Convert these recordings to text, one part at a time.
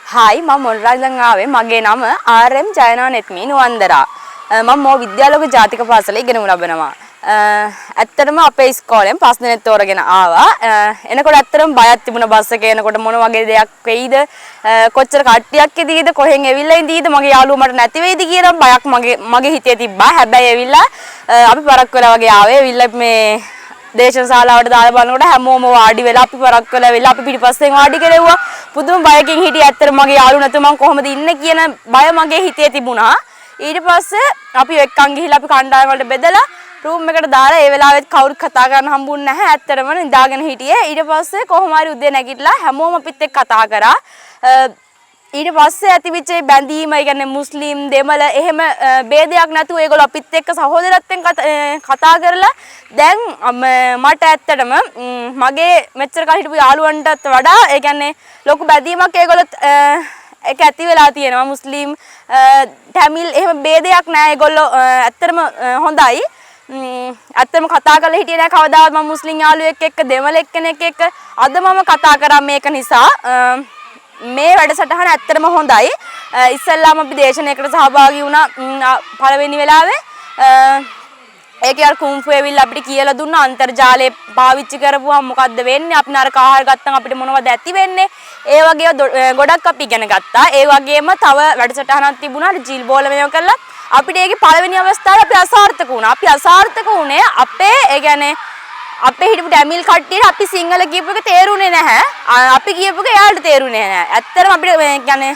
Hi මම මොණරාගලන් ආවේ මගේ නම RM ජයනානෙත්මි නුවන්දරා මම මෝ විද්‍යාලෝක ජාතික පාසලේ ඉගෙනු ලබනවා ඇත්තටම අපේ ඉස්කෝලෙන් 5 දිනක් තෝරගෙන ආවා එනකොට ඇත්තටම බයක් තිබුණා බස් එකේ එනකොට මොන වගේ දෙයක් වෙයිද කොච්චර කට්ටියක් ඉදීද කොහෙන් ඇවිල්ලා ඉදීද මගේ යාළුවෝ මට නැති වෙයිද කියලා බයක් මගේ හිතේ තිබ්බා හැබැයි ඇවිල්ලා අපි පරක් වෙලා වගේ ආවේ ඇවිල්ලා මේ දේශන ශාලාවට දාලා බලනකොට හැමෝම වාඩි වෙලා අපි පරක් වෙලා වෙලා අපි පිටිපස්සෙන් වාඩි කෙරෙව්වා පුදුම බයකින් හිටියේ ඇත්තට මගේ යාළුවෝ නැතුව මම කොහොමද ඉන්නේ කියන බය මගේ හිතේ තිබුණා ඊට පස්සේ අපි එක්කන් ගිහිල්ලා අපි කණ්ඩායම් වලට බෙදලා රූම් එකට දාලා ඒ වෙලාවෙත් කවුරුත් කතා කරන්න හම්බුන්නේ නැහැ ඇත්තටම නිදාගෙන හිටියේ ඊට පස්සේ කොහොම හරි උදේ නැගිටලා හැමෝම අපිත් එක්ක කතා කරා ඊට පස්සේ ඇතිවිච්ච බැඳීම ඒ කියන්නේ මුස්ලිම් දෙමළ එහෙම ભેදයක් නැතුව ඒගොල්ලෝ අපිත් එක්ක සහෝදරත්වයෙන් කතා කරලා දැන් මට ඇත්තටම මගේ මෙච්චර කල් හිටපු යාළුවන්ටත් වඩා ඒ කියන්නේ ලොකු බැඳීමක් ඒගොල්ලොත් ඒක ඇති වෙලා තියෙනවා මුස්ලිම් තමිල් එහෙම ભેදයක් නැහැ ඒගොල්ලෝ ඇත්තටම හොඳයි ඇත්තටම කතා කරලා හිටියේ නැහැ කවදාවත් මම මුස්ලිම් යාළුවෙක් එක්ක දෙමළ එක්කෙනෙක් එක්ක අද මම කතා කරා මේක නිසා මේ වැඩසටහන ඇත්තටම හොඳයි ඉස්සෙල්ලාම අපි දේශනයකට සහභාගී වුණා පළවෙනි වෙලාවේ ඒකේ අර කුම්ෆු ඇවිල්ලා අපිට කියලා දුන්නා අන්තර්ජාලය පාවිච්චි කරපුවාම මොකද්ද වෙන්නේ අපි නරක ආහාර ගත්තම අපිට මොනවද ඇති වෙන්නේ ඒ වගේ ගොඩක් අපි ඉගෙන ගත්තා ඒ වගේම තව වැඩසටහනක් තිබුණා ජීල් බෝල මේව කරලා අපිට ඒකේ පළවෙනි අවස්ථාවේ අපි අසාර්ථක වුණා අපි අසාර්ථක වුණේ අපේ ඒ කියන්නේ අපේ හිටපු ටැමිල් කට්ටියට අපි සිංහල කියපු එක තේරුනේ නැහැ. අපි කියපු එක එයාලට තේරුනේ නැහැ. ඇත්තටම අපිට කියන්නේ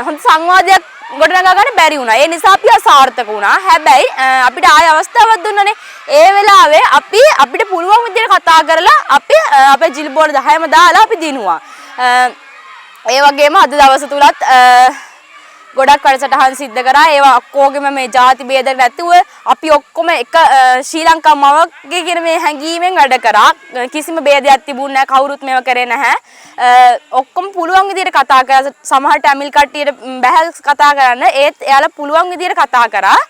හොඳ සංවාදයක් ගොඩනගා ගන්න බැරි වුණා. ඒ නිසා අපි අසාර්ථක වුණා. හැබැයි අපිට ආය අවස්ථාවක් දුන්නනේ. ඒ වෙලාවේ අපිට පුළුවන් විදිහට කතා කරලා අපි අපේ ජිල් බෝඩ් 10ම දාලා අපි දිනුවා. ඒ වගේම අද දවස තුලත් ගොඩක් වැඩසටහන් සිද්ධ කරා ඒවා ඔක්කොගෙම මේ ಜಾති ભેද නැතුව අපි ඔක්කොම එක ශ්‍රී ලංකා මවගේ කියන මේ හැඟීමෙන් වැඩ කරා කිසිම ભેදයක් තිබුණ නැහැ කවුරුත් මේව කරේ නැහැ ඔක්කොම පුළුවන් විදිහට කතා කරා සමහර ටැමිල් කට්ටියට බැහැ කතා කරන්න ඒත් එයාලා පුළුවන් විදිහට කතා කරා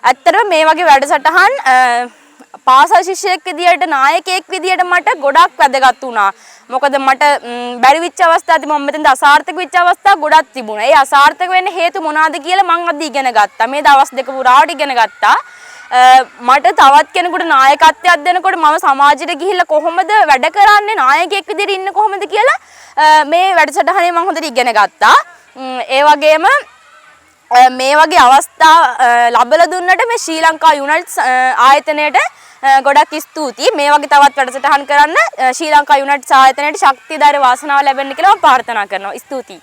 ඇත්තටම මේ වගේ වැඩසටහන් පාසල් ශිෂ්‍යයෙක් විදියට නායකයෙක් විදියට මට ගොඩක් වැදගත් වුණා. මොකද මට බැරි වෙච්ච අවස්ථා තිබුණා. මම මෙතෙන්ද අසාර්ථක වෙච්ච අවස්ථා ගොඩක් තිබුණා. ඒ අසාර්ථක වෙන්න හේතු මොනවාද කියලා මම අද ඉගෙන ගත්තා. මේ දවස් දෙක පුරාවට ඉගෙන ගත්තා. මට තවත් කෙනෙකුට නායකත්වයක් දෙනකොට මම සමාජයට ගිහිල්ලා කොහොමද වැඩ කරන්නේ නායකයෙක් විදියට ඉන්න කොහොමද කියලා මේ වැඩසටහනේ මම හොඳට ඉගෙන ගත්තා. ඒ වගේම මේ වගේ අවස්ථා ලැබලා දුන්නට මේ ශ්‍රී ලංකා යුනයිටඩ් ආයතනයට ගොඩක් ස්තුතියි මේ වගේ තවත් වැඩසටහන් කරන්න ශ්‍රී ලංකා යුනයිටඩ් ආයතනයට ශක්තිය ධෛර්ය වාසනාව ලැබෙන්න කියලා මම ප්‍රාර්ථනා කරනවා ස්තුතියි